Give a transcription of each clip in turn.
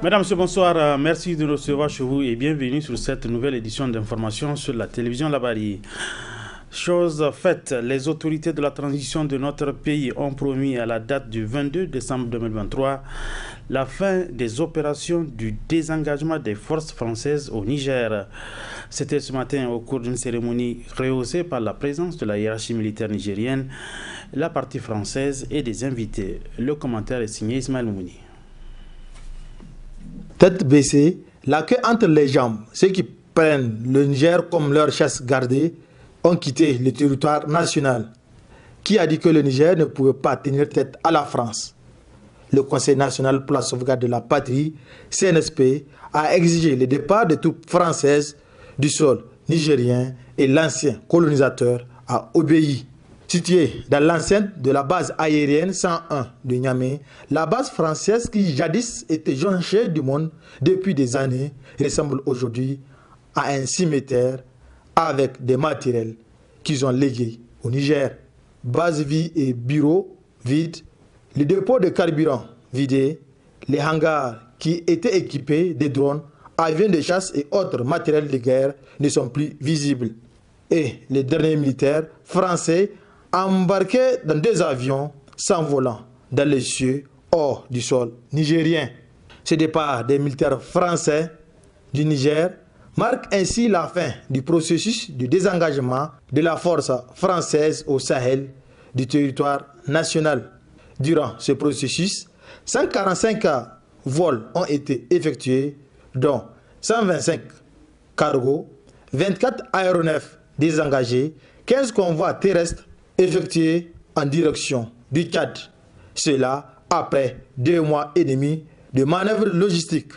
Mesdames, Messieurs, bonsoir. Merci de nous recevoir chez vous et bienvenue sur cette nouvelle édition d'information sur la télévision Labari. Chose faite, les autorités de la transition de notre pays ont promis à la date du 22 décembre 2023 la fin des opérations du désengagement des forces françaises au Niger. C'était ce matin au cours d'une cérémonie rehaussée par la présence de la hiérarchie militaire nigérienne, la partie française et des invités. Le commentaire est signé Ismaël Mouni. Tête baissée, la queue entre les jambes, ceux qui prennent le Niger comme leur chasse gardée ont quitté le territoire national. Qui a dit que le Niger ne pouvait pas tenir tête à la France? Le Conseil national pour la sauvegarde de la patrie, CNSP, a exigé le départ des troupes françaises du sol nigérien et l'ancien colonisateur a obéi. Située dans l'enceinte de la base aérienne 101 de Niamey, la base française qui jadis était jonchée du monde depuis des années ressemble aujourd'hui à un cimetière avec des matériels qu'ils ont légués au Niger. Base vide et bureaux vides, les dépôts de carburant vidés, les hangars qui étaient équipés des drones, avions de chasse et autres matériels de guerre ne sont plus visibles. Et les derniers militaires français embarqués dans des avions sans volant dans les cieux hors du sol nigérien. Ce départ des militaires français du Niger marque ainsi la fin du processus de désengagement de la force française au Sahel du territoire national. Durant ce processus, 145 vols ont été effectués, dont 125 cargos, 24 aéronefs désengagés, 15 convois terrestres effectués en direction du Tchad. Cela après 2 mois et demi de manœuvres logistiques.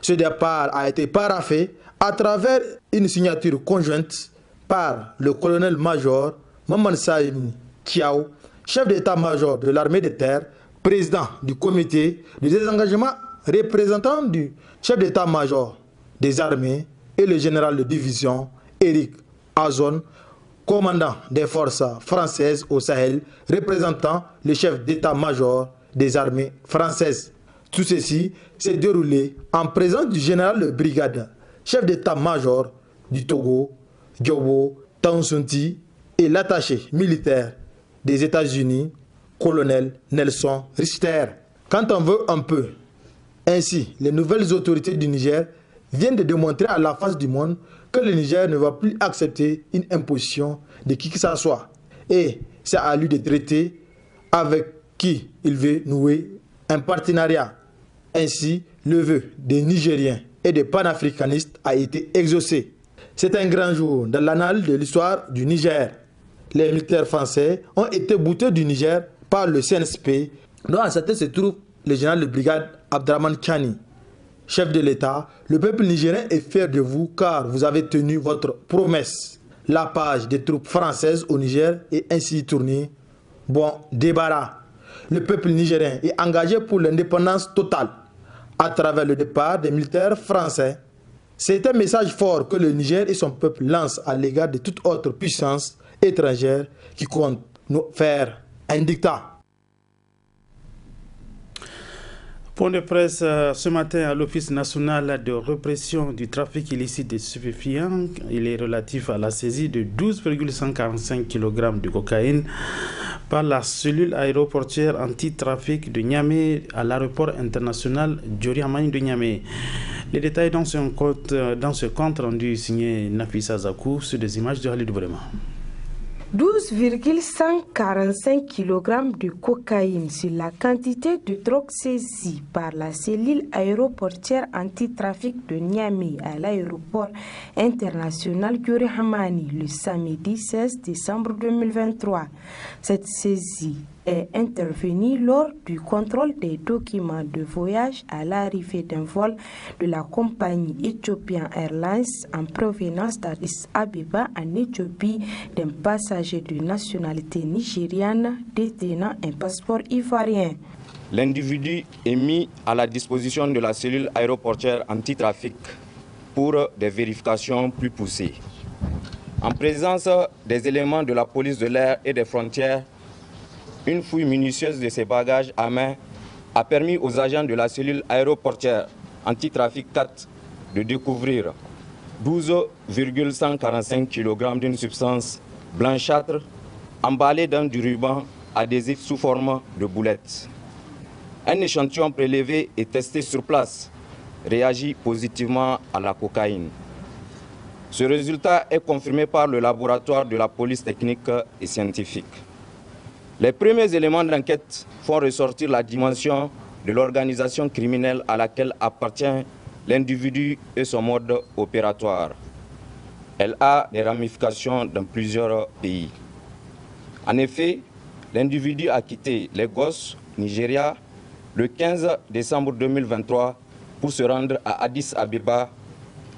Ce départ a été paraphé à travers une signature conjointe par le colonel-major Maman Saïm Kiao, chef d'état-major de l'armée de terre, président du comité de désengagement, représentant du chef d'état-major des armées et le général de division Eric Azon, commandant des forces françaises au Sahel, représentant le chef d'état-major des armées françaises. Tout ceci s'est déroulé en présence du général de brigade, chef d'état-major du Togo, Diobo Taunsunti, et l'attaché militaire des États-Unis, colonel Nelson Richter. Quand on veut un peu, ainsi, les nouvelles autorités du Niger viennent de démontrer à la face du monde que le Niger ne va plus accepter une imposition de qui que ce soit. Et c'est à lui de traiter avec qui il veut nouer un partenariat. Ainsi, le vœu des Nigériens et des panafricanistes a été exaucé. C'est un grand jour dans l'annale de l'histoire du Niger. Les militaires français ont été boutés du Niger par le CNSP, dont à sa tête se trouve le général de brigade Abdraman Chani. Chef de l'État, le peuple nigérien est fier de vous car vous avez tenu votre promesse. La page des troupes françaises au Niger est ainsi tournée. Bon débarras. Le peuple nigérien est engagé pour l'indépendance totale à travers le départ des militaires français. C'est un message fort que le Niger et son peuple lancent à l'égard de toute autre puissance étrangère qui compte nous faire un dictat. Point de presse ce matin à l'Office national de répression du trafic illicite des stupéfiants. Il est relatif à la saisie de 12,145 kg de cocaïne par la cellule aéroportière anti-trafic de Niamey à l'aéroport international Diori Hamani de Niamey. Les détails dans ce compte rendu signé Nafisa Zakou sur des images de Halid Vraiment. 12,145 kg de cocaïne sur la quantité de drogue saisie par la cellule aéroportière anti-trafic de Niamey à l'aéroport international Diori Hamani le samedi 16 décembre 2023. Cette saisie est intervenue lors du contrôle des documents de voyage à l'arrivée d'un vol de la compagnie Ethiopian Airlines en provenance d'Addis Abeba en Éthiopie d'un passager de nationalité nigériane détenant un passeport ivoirien. L'individu est mis à la disposition de la cellule aéroportière anti-trafic pour des vérifications plus poussées. En présence des éléments de la police de l'air et des frontières, une fouille minutieuse de ses bagages à main a permis aux agents de la cellule aéroportière anti-trafic 4 de découvrir 12,145 kg d'une substance blanchâtre emballée dans du ruban adhésif sous forme de boulettes. Un échantillon prélevé et testé sur place réagit positivement à la cocaïne. Ce résultat est confirmé par le laboratoire de la police technique et scientifique. Les premiers éléments d'enquête font ressortir la dimension de l'organisation criminelle à laquelle appartient l'individu et son mode opératoire. Elle a des ramifications dans plusieurs pays. En effet, l'individu a quitté Lagos, Nigeria, le 15 décembre 2023 pour se rendre à Addis Abeba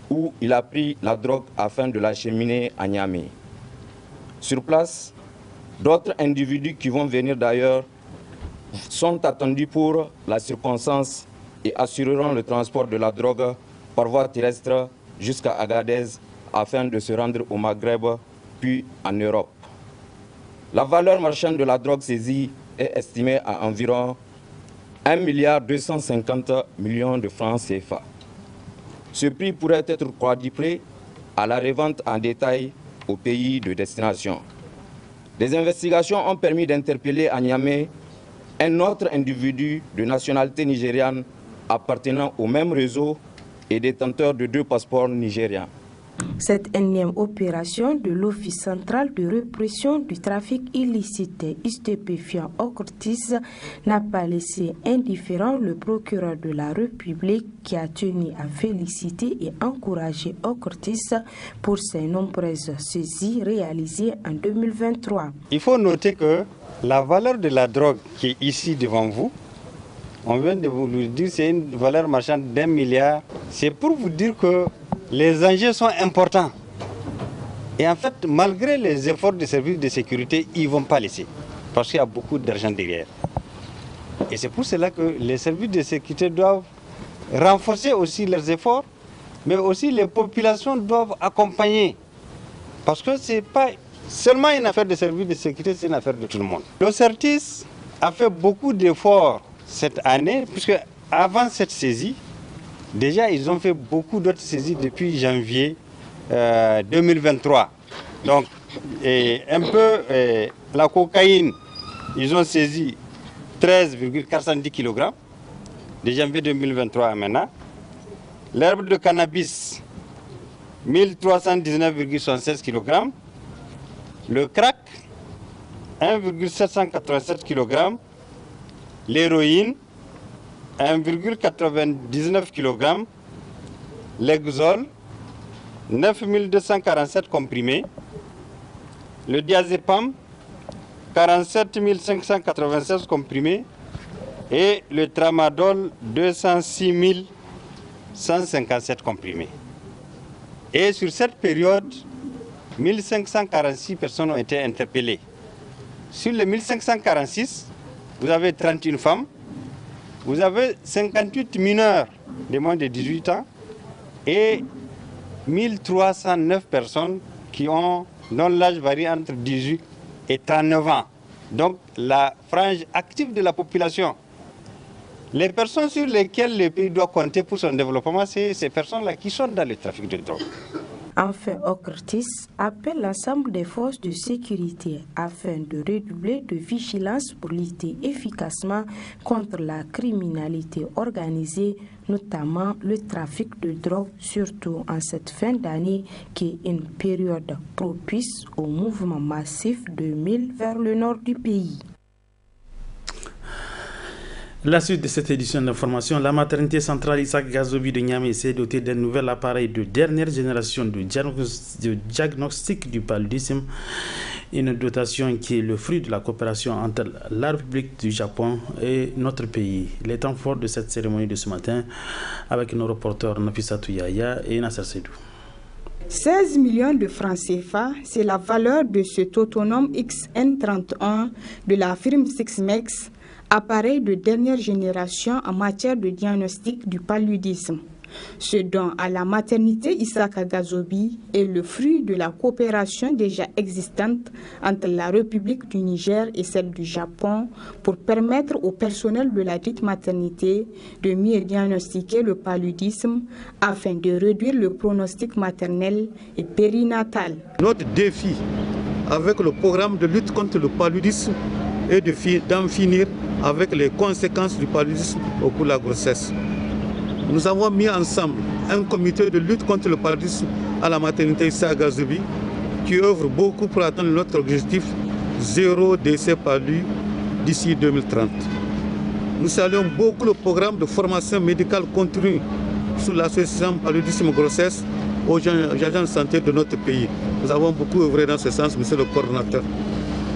où il a pris la drogue afin de l'acheminer à Niamey. Sur place, d'autres individus qui vont venir d'ailleurs sont attendus pour la circonstance et assureront le transport de la drogue par voie terrestre jusqu'à Agadez afin de se rendre au Maghreb puis en Europe. La valeur marchande de la drogue saisie est estimée à environ 1,250 milliard de francs CFA. Ce prix pourrait être quadruplé à la revente en détail au pays de destination. Des investigations ont permis d'interpeller à Niamey un autre individu de nationalité nigériane appartenant au même réseau et détenteur de 2 passeports nigérians. Cette énième opération de l'Office central de répression du trafic illicite des stupéfiants Ocortis n'a pas laissé indifférent le procureur de la République qui a tenu à féliciter et encourager Ocortis pour ses nombreuses saisies réalisées en 2023. Il faut noter que la valeur de la drogue qui est ici devant vous, on vient de vous le dire, c'est une valeur marchande d'1 milliard. C'est pour vous dire que les enjeux sont importants. Et en fait, malgré les efforts des services de sécurité, ils ne vont pas laisser. Parce qu'il y a beaucoup d'argent derrière. Et c'est pour cela que les services de sécurité doivent renforcer aussi leurs efforts, mais aussi les populations doivent accompagner. Parce que ce n'est pas seulement une affaire de services de sécurité, c'est une affaire de tout le monde. L'OCERTIS a fait beaucoup d'efforts cette année, puisque avant cette saisie, déjà, ils ont fait beaucoup d'autres saisies depuis janvier 2023. Donc, la cocaïne, ils ont saisi 13,410 kg de janvier 2023 à maintenant. L'herbe de cannabis, 1319,76 kg. Le crack, 1,787 kg. L'héroïne, 1,99 kg, l'exol, 9247 comprimés, le diazépam, 47 596 comprimés et le tramadol, 206 157 comprimés. Et sur cette période, 1546 personnes ont été interpellées. Sur les 1546, vous avez 31 femmes, vous avez 58 mineurs de moins de 18 ans et 1309 personnes dont l'âge varie entre 18 et 39 ans. Donc la frange active de la population. Les personnes sur lesquelles le pays doit compter pour son développement, c'est ces personnes-là qui sont dans le trafic de drogue. Enfin, Ocortis appelle l'ensemble des forces de sécurité afin de redoubler de vigilance pour lutter efficacement contre la criminalité organisée, notamment le trafic de drogue, surtout en cette fin d'année qui est une période propice au mouvement massif de mille vers le nord du pays. La suite de cette édition d'information, la maternité centrale Isaac Gazobi de Niamey s'est dotée d'un nouvel appareil de dernière génération de diagnostic du paludisme, une dotation qui est le fruit de la coopération entre la République du Japon et notre pays. Les temps forts de cette cérémonie de ce matin avec nos reporters Nafissatou Yaya et Nasser Seydou. 16 millions de francs CFA, c'est la valeur de cet autonome XN31 de la firme Sixmex, appareil de dernière génération en matière de diagnostic du paludisme. Ce don à la maternité Isaka Gazobi est le fruit de la coopération déjà existante entre la République du Niger et celle du Japon pour permettre au personnel de la dite maternité de mieux diagnostiquer le paludisme afin de réduire le pronostic maternel et périnatal. Notre défi avec le programme de lutte contre le paludisme est d'en finir avec les conséquences du paludisme au cours de la grossesse. Nous avons mis ensemble un comité de lutte contre le paludisme à la maternité Issa Gazobi qui œuvre beaucoup pour atteindre notre objectif 0 décès palud d'ici 2030. Nous saluons beaucoup le programme de formation médicale continue sous l'association paludisme grossesse aux agents de santé de notre pays. Nous avons beaucoup œuvré dans ce sens, monsieur le coordonnateur.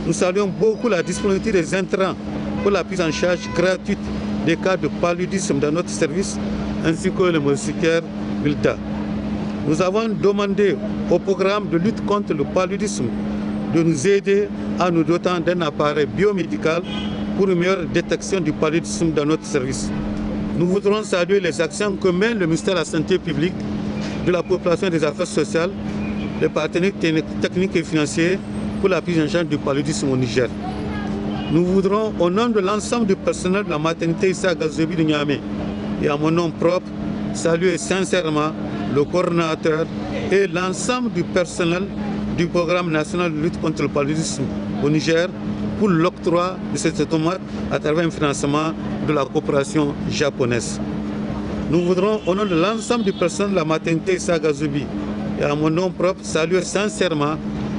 Nous saluons beaucoup la disponibilité des intrants pour la prise en charge gratuite des cas de paludisme dans notre service, ainsi que le moustiquaire Vilda. Nous avons demandé au programme de lutte contre le paludisme de nous aider à nous doter d'un appareil biomédical pour une meilleure détection du paludisme dans notre service. Nous voudrons saluer les actions que mène le ministère de la Santé publique, de la population et des affaires sociales, les partenaires techniques et financiers pour la prise en charge du paludisme au Niger. Nous voudrons, au nom de l'ensemble du personnel de la maternité Issa Gazobi de Niamey et à mon nom propre, saluer sincèrement le coordonnateur et l'ensemble du personnel du programme national de lutte contre le paludisme au Niger pour l'octroi de cette tomate à travers un financement de la coopération japonaise. Nous voudrons, au nom de l'ensemble du personnel de la maternité Issa Gazobi et à mon nom propre, saluer sincèrement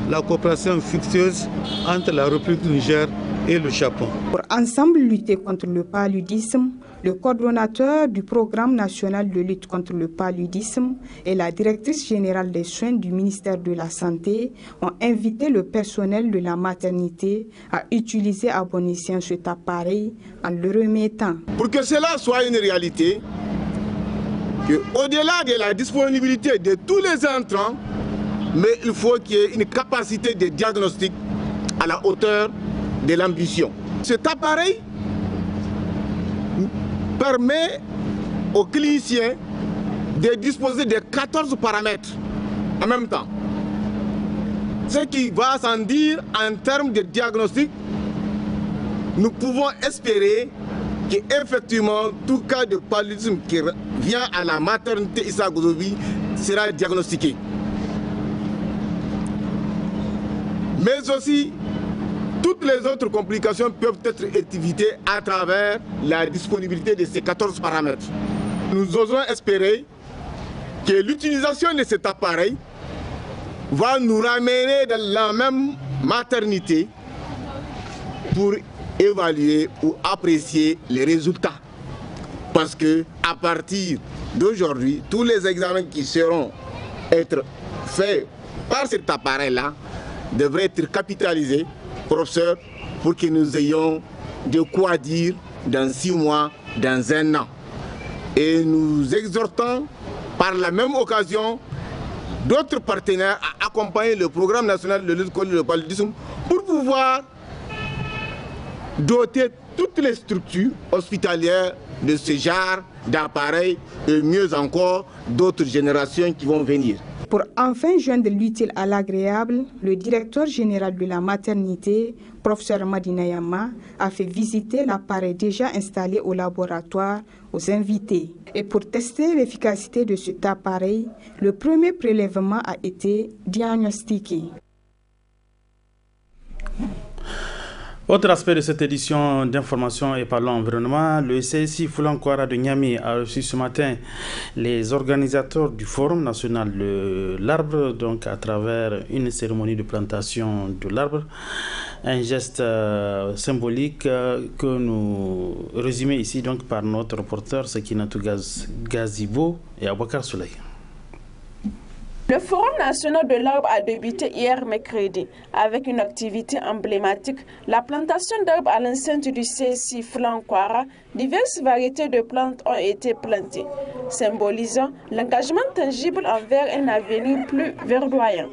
la coopération fructueuse entre la République du Niger et le Japon. Pour ensemble lutter contre le paludisme, le coordonnateur du programme national de lutte contre le paludisme et la directrice générale des soins du ministère de la Santé ont invité le personnel de la maternité à utiliser à bon escient cet appareil en le remettant. Pour que cela soit une réalité, au-delà de la disponibilité de tous les entrants, mais il faut qu'il y ait une capacité de diagnostic à la hauteur de l'ambition. Cet appareil permet aux cliniciens de disposer de 14 paramètres en même temps. Ce qui va sans dire en termes de diagnostic, nous pouvons espérer qu'effectivement tout cas de paludisme qui vient à la maternité Issa Gazobi sera diagnostiqué. Mais aussi, toutes les autres complications peuvent être évitées à travers la disponibilité de ces 14 paramètres. Nous osons espérer que l'utilisation de cet appareil va nous ramener dans la même maternité pour évaluer ou apprécier les résultats. Parce que à partir d'aujourd'hui, tous les examens qui seront faits par cet appareil-là devraient être capitalisés, professeur, pour que nous ayons de quoi dire dans 6 mois, dans 1 an. Et nous exhortons par la même occasion d'autres partenaires à accompagner le programme national de lutte contre le paludisme pour pouvoir doter toutes les structures hospitalières de ce genre d'appareils et mieux encore d'autres générations qui vont venir. Pour enfin joindre l'utile à l'agréable, le directeur général de la maternité, professeur Madina Yama, a fait visiter l'appareil déjà installé au laboratoire aux invités. Et pour tester l'efficacité de cet appareil, le premier prélèvement a été diagnostiqué. Autre aspect de cette édition d'information et parlons environnement, le CSI Foulankwara de Niamey a reçu ce matin les organisateurs du Forum national de l'arbre, donc à travers une cérémonie de plantation de l'arbre, un geste symbolique que nous résumons ici donc par notre reporter Sekinatou Gazibo et Abouakar Souley. Le Forum national de l'arbre a débuté hier mercredi avec une activité emblématique, la plantation d'arbres à l'enceinte du CSI Flanquara. Diverses variétés de plantes ont été plantées, symbolisant l'engagement tangible envers un avenir plus verdoyant.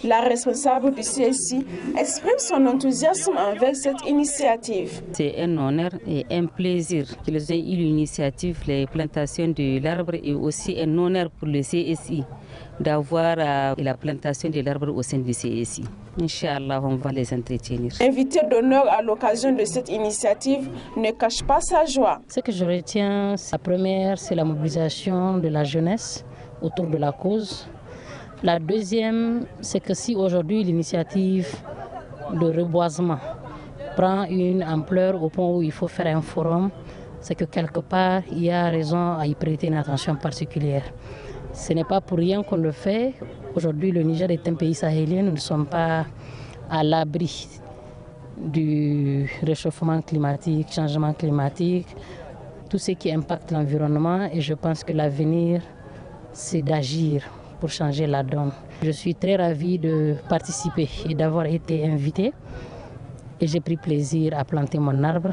La responsable du CSI exprime son enthousiasme envers cette initiative. C'est un honneur et un plaisir qu'ils aient eu l'initiative, les plantations de l'arbre, et aussi un honneur pour le CSI d'avoir la plantation de l'arbre au sein du CSI. Inch'Allah, on va les entretenir. Invité d'honneur à l'occasion de cette initiative ne cache pas sa joie. Ce que je retiens, la première, c'est la mobilisation de la jeunesse autour de la cause. La deuxième, c'est que si aujourd'hui l'initiative de reboisement prend une ampleur au point où il faut faire un forum, c'est que quelque part, il y a raison à y prêter une attention particulière. Ce n'est pas pour rien qu'on le fait. Aujourd'hui, le Niger est un pays sahélien. Nous ne sommes pas à l'abri du réchauffement climatique, changement climatique, tout ce qui impacte l'environnement. Et je pense que l'avenir, c'est d'agir pour changer la donne. Je suis très ravie de participer et d'avoir été invitée. Et j'ai pris plaisir à planter mon arbre,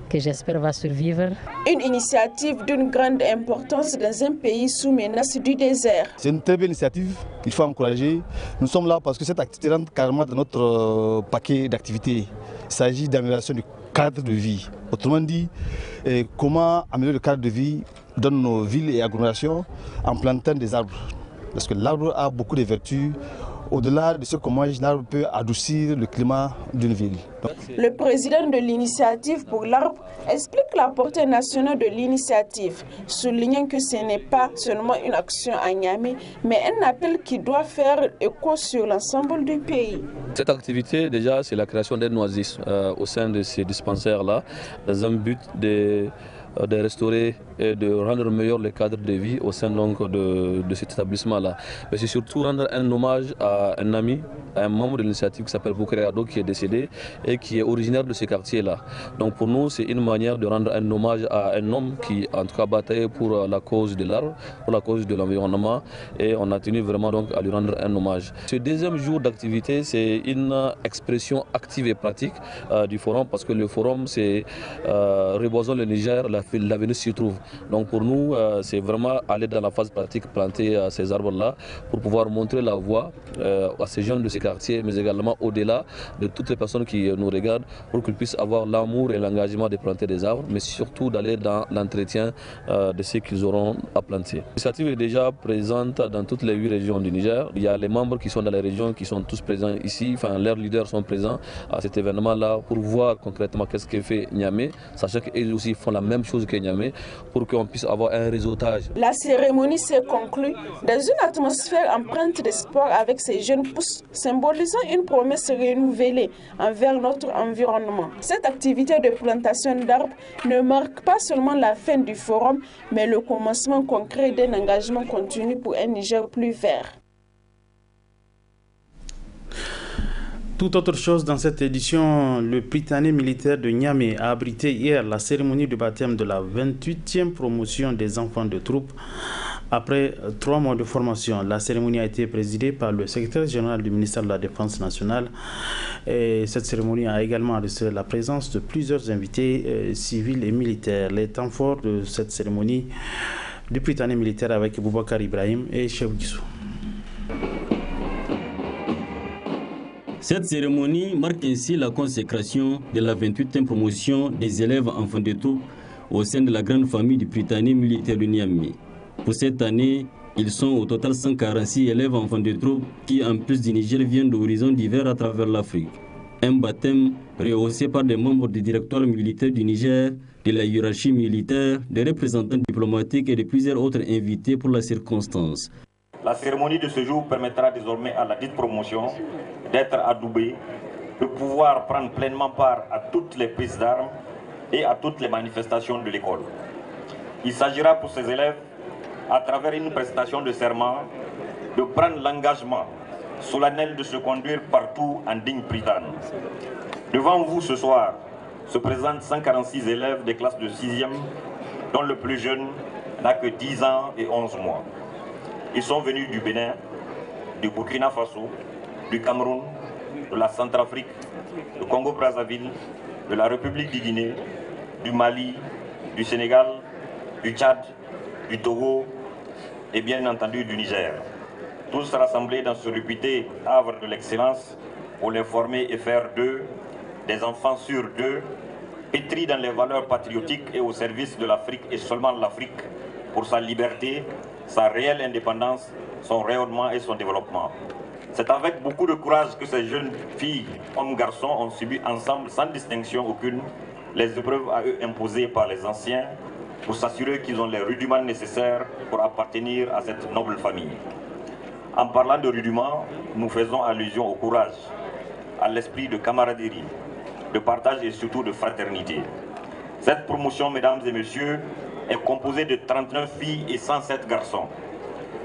que j'espère va survivre. Une initiative d'une grande importance dans un pays sous menace du désert. C'est une très belle initiative, il faut encourager. Nous sommes là parce que cette activité rentre carrément dans notre paquet d'activités. Il s'agit d'amélioration du cadre de vie. Autrement dit, comment améliorer le cadre de vie dans nos villes et agglomérations en plantant des arbres. Parce que l'arbre a beaucoup de vertus. Au-delà de ce que moi, l'arbre peut adoucir le climat d'une ville. Le président de l'initiative pour l'arbre explique la portée nationale de l'initiative, soulignant que ce n'est pas seulement une action à Niamey, mais un appel qui doit faire écho sur l'ensemble du pays. Cette activité, déjà, c'est la création d'un oasis au sein de ces dispensaires-là, dans un but de restaurer et de rendre meilleur le cadre de vie au sein donc de cet établissement-là. Mais c'est surtout rendre un hommage à un ami, à un membre de l'initiative qui s'appelle Boukari Ado, qui est décédé et qui est originaire de ces quartiers-là. Donc pour nous, c'est une manière de rendre un hommage à un homme qui en tout cas bataillait pour la cause de l'arbre, pour la cause de l'environnement, et on a tenu vraiment donc à lui rendre un hommage. Ce deuxième jour d'activité, c'est une expression active et pratique du forum, parce que le forum, c'est Reboisons le Niger, l'avenir s'y trouve. Donc pour nous, c'est vraiment aller dans la phase pratique, planter ces arbres-là pour pouvoir montrer la voie à ces jeunes de ces quartiers, mais également au-delà de toutes les personnes qui nous regardent, pour qu'ils puissent avoir l'amour et l'engagement de planter des arbres, mais surtout d'aller dans l'entretien de ce qu'ils auront à planter. L'initiative est déjà présente dans toutes les 8 régions du Niger. Il y a les membres qui sont dans les régions qui sont tous présents ici, enfin leurs leaders sont présents à cet événement-là pour voir concrètement qu'est-ce que fait Niamey, sachant qu'ils aussi font la même chose que Niamey, pour qu'on puisse avoir un réseautage. La cérémonie s'est conclue dans une atmosphère empreinte d'espoir avec ces jeunes pousses, symbolisant une promesse renouvelée envers notre environnement. Cette activité de plantation d'arbres ne marque pas seulement la fin du forum, mais le commencement concret d'un engagement continu pour un Niger plus vert. Tout autre chose dans cette édition, le Prytanée militaire de Niamey a abrité hier la cérémonie de baptême de la 28e promotion des enfants de troupe. Après 3 mois de formation, la cérémonie a été présidée par le secrétaire général du ministère de la Défense nationale. Et cette cérémonie a également enregistré la présence de plusieurs invités civils et militaires. Les temps forts de cette cérémonie du Prytanée militaire avec Boubacar Ibrahim et Chef Guissou. Cette cérémonie marque ainsi la consécration de la 28e promotion des élèves enfants de troupe au sein de la grande famille du Prytanée militaire de Niamey. Pour cette année, ils sont au total 146 élèves enfants de troupe qui, en plus du Niger, viennent d'horizons divers à travers l'Afrique. Un baptême rehaussé par des membres du directoire militaire du Niger, de la hiérarchie militaire, des représentants diplomatiques et de plusieurs autres invités pour la circonstance. La cérémonie de ce jour permettra désormais à la dite promotion d'être adoubée, de pouvoir prendre pleinement part à toutes les prises d'armes et à toutes les manifestations de l'école. Il s'agira pour ces élèves, à travers une prestation de serment, de prendre l'engagement solennel de se conduire partout en digne prytane. Devant vous ce soir se présentent 146 élèves des classes de 6e, dont le plus jeune n'a que 10 ans et 11 mois. Ils sont venus du Bénin, du Burkina Faso, du Cameroun, de la Centrafrique, du Congo-Brazzaville, de la République du Guinée, du Mali, du Sénégal, du Tchad, du Togo et bien entendu du Niger. Tous rassemblés dans ce réputé havre de l'excellence pour les former et faire d'eux des enfants sur d'eux, pétris dans les valeurs patriotiques et au service de l'Afrique et seulement l'Afrique pour sa liberté, sa réelle indépendance, son rayonnement et son développement. C'est avec beaucoup de courage que ces jeunes filles, hommes, garçons ont subi ensemble, sans distinction aucune, les épreuves à eux imposées par les anciens pour s'assurer qu'ils ont les rudiments nécessaires pour appartenir à cette noble famille. En parlant de rudiments, nous faisons allusion au courage, à l'esprit de camaraderie, de partage et surtout de fraternité. Cette promotion, mesdames et messieurs, est composée de 39 filles et 107 garçons.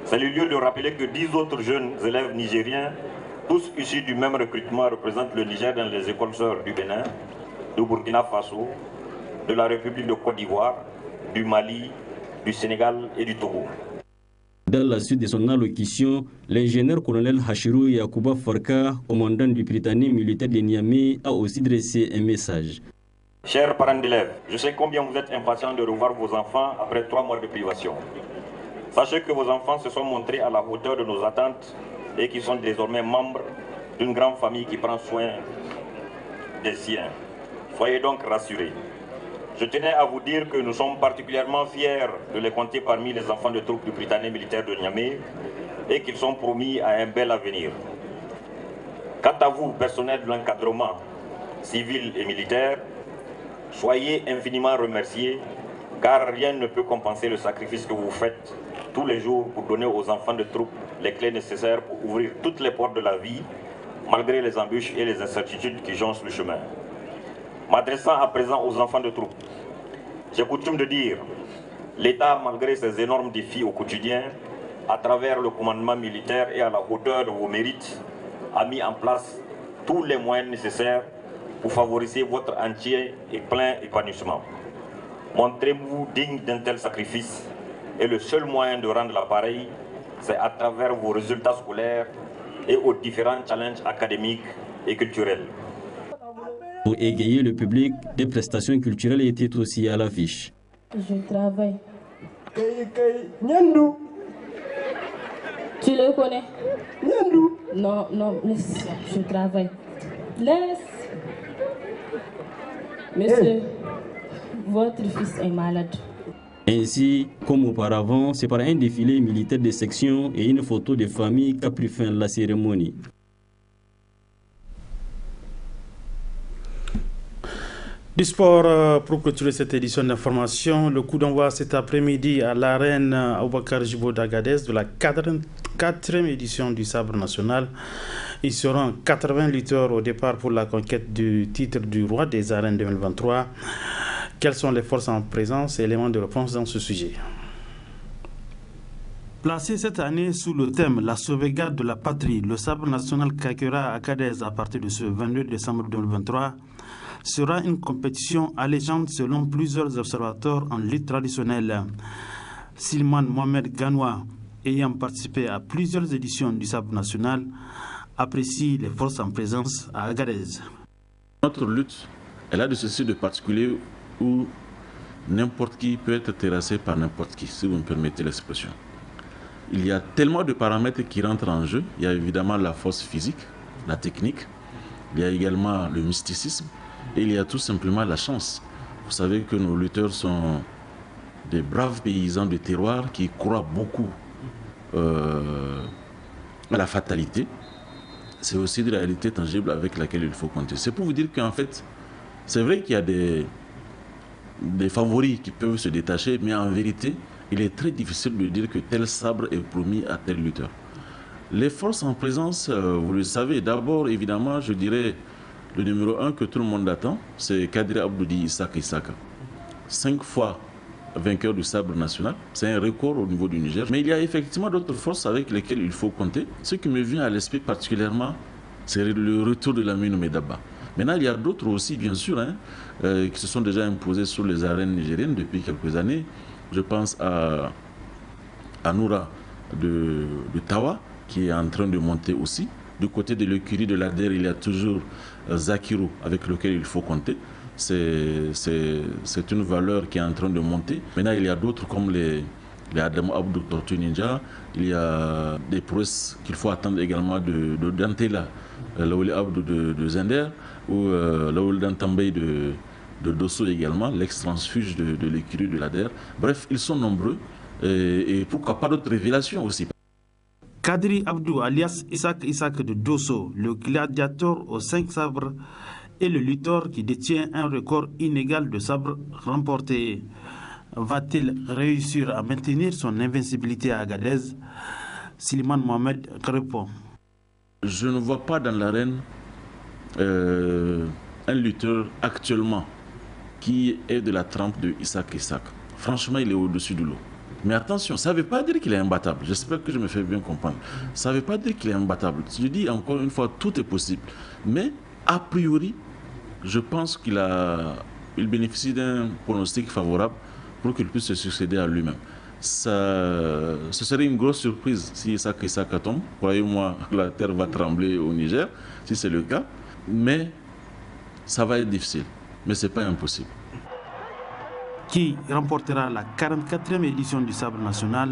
C'est le lieu de rappeler que 10 autres jeunes élèves nigériens, tous issus du même recrutement, représentent le Niger dans les écoles sœurs du Bénin, du Burkina Faso, de la République de Côte d'Ivoire, du Mali, du Sénégal et du Togo. Dans la suite de son allocution, l'ingénieur-colonel Hachirou Yacouba Farka, commandant du Britannique militaire de Niamey, a aussi dressé un message. Chers parents d'élèves, je sais combien vous êtes impatients de revoir vos enfants après 3 mois de privation. Sachez que vos enfants se sont montrés à la hauteur de nos attentes et qu'ils sont désormais membres d'une grande famille qui prend soin des siens. Soyez donc rassurés. Je tenais à vous dire que nous sommes particulièrement fiers de les compter parmi les enfants de troupes du Britannique militaire de Niamey et qu'ils sont promis à un bel avenir. Quant à vous, personnel de l'encadrement civil et militaire, soyez infiniment remerciés car rien ne peut compenser le sacrifice que vous faites tous les jours pour donner aux enfants de troupes les clés nécessaires pour ouvrir toutes les portes de la vie malgré les embûches et les incertitudes qui jonchent le chemin. M'adressant à présent aux enfants de troupes, j'ai coutume de dire, l'État, malgré ses énormes défis au quotidien, à travers le commandement militaire et à la hauteur de vos mérites, a mis en place tous les moyens nécessaires pour favoriser votre entier et plein épanouissement. Montrez-vous digne d'un tel sacrifice et le seul moyen de rendre l'appareil, c'est à travers vos résultats scolaires et aux différents challenges académiques et culturels. Pour égayer le public, des prestations culturelles étaient aussi à l'affiche. Je travaille. Nyandou. Tu le connais? Nyandou. Non, non, laisse, je travaille. Laisse. Monsieur, votre fils est malade. Ainsi, comme auparavant, c'est par un défilé militaire de section et une photo de famille qu'a pris fin la cérémonie. Du sport, pour clôturer cette édition d'information, le coup d'envoi cet après-midi à l'arène Aboubakar Djibo d'Agadez de la 4e édition du sabre national. Ils seront 80 lutteurs au départ pour la conquête du titre du roi des arènes 2023. Quelles sont les forces en présence et éléments de réponse dans ce sujet? Placé cette année sous le thème La sauvegarde de la patrie, le sabre national craquera à Agadez à partir de ce 22 décembre 2023 sera une compétition allégeante selon plusieurs observateurs en lutte traditionnelle. Silman Mohamed Ganoua, ayant participé à plusieurs éditions du sabre national, apprécie les forces en présence à Agadez. Notre lutte, elle a de ceci de particulier où n'importe qui peut être terrassé par n'importe qui, si vous me permettez l'expression. Il y a tellement de paramètres qui rentrent en jeu. Il y a évidemment la force physique, la technique, il y a également le mysticisme, et il y a tout simplement la chance. Vous savez que nos lutteurs sont des braves paysans de terroir qui croient beaucoup à la fatalité. C'est aussi de la réalité tangible avec laquelle il faut compter. C'est pour vous dire qu'en fait, c'est vrai qu'il y a des favoris qui peuvent se détacher, mais en vérité, il est très difficile de dire que tel sabre est promis à tel lutteur. Les forces en présence, vous le savez, d'abord, évidemment, je dirais, le numéro 1 que tout le monde attend, c'est Kadri Abdoudi Isaka. 5 fois vainqueur du sabre national. C'est un record au niveau du Niger. Mais il y a effectivement d'autres forces avec lesquelles il faut compter. Ce qui me vient à l'esprit particulièrement, c'est le retour de Lamine Medaba. Maintenant, il y a d'autres aussi, bien sûr, qui se sont déjà imposés sur les arènes nigériennes depuis quelques années. Je pense à Noura de Tawa, qui est en train de monter aussi. Du côté de l'écurie de l'ADER, il y a toujours Zakirou avec lequel il faut compter. C'est une valeur qui est en train de monter. Maintenant, il y a d'autres comme les Adam Abdou Tortue Ninja. Il y a des prouesses qu'il faut attendre également de Dantela, Laouli Abdou de Zender, ou Laouli Dantambay de Dosso également, l'ex-transfuge de l'écurie de l'ADER. Bref, ils sont nombreux et pourquoi pas d'autres révélations aussi. Kadri Abdou alias Isaac de Dosso, le gladiateur aux 5 sabres, est le lutteur qui détient un record inégal de sabres remportés. Va-t-il réussir à maintenir son invincibilité à Agadez? Siliman Mohamed répond. Je ne vois pas dans l'arène un lutteur actuellement qui est de la trempe de Isaac. Franchement, il est au-dessus de l'eau. Mais attention, ça ne veut pas dire qu'il est imbattable. J'espère que je me fais bien comprendre. Ça ne veut pas dire qu'il est imbattable. Je dis encore une fois, tout est possible. Mais a priori, je pense qu'il bénéficie d'un pronostic favorable pour qu'il puisse se succéder à lui-même. Ce serait une grosse surprise si Isaac tombe. Croyez-moi, la terre va trembler au Niger, si c'est le cas. Mais ça va être difficile. Mais ce n'est pas impossible. Qui remportera la 44e édition du Sabre national?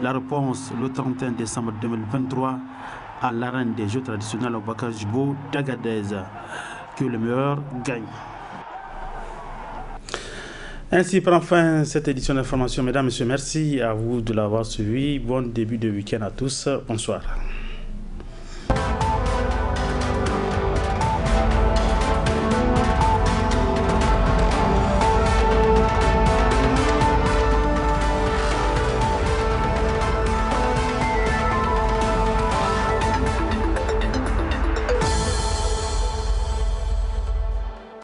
La réponse le 31 décembre 2023 à l'arène des Jeux traditionnels au Bakajibo d'Agadez. Que le meilleur gagne. Ainsi prend fin cette édition d'information. Mesdames, Messieurs, merci à vous de l'avoir suivi. Bon début de week-end à tous. Bonsoir.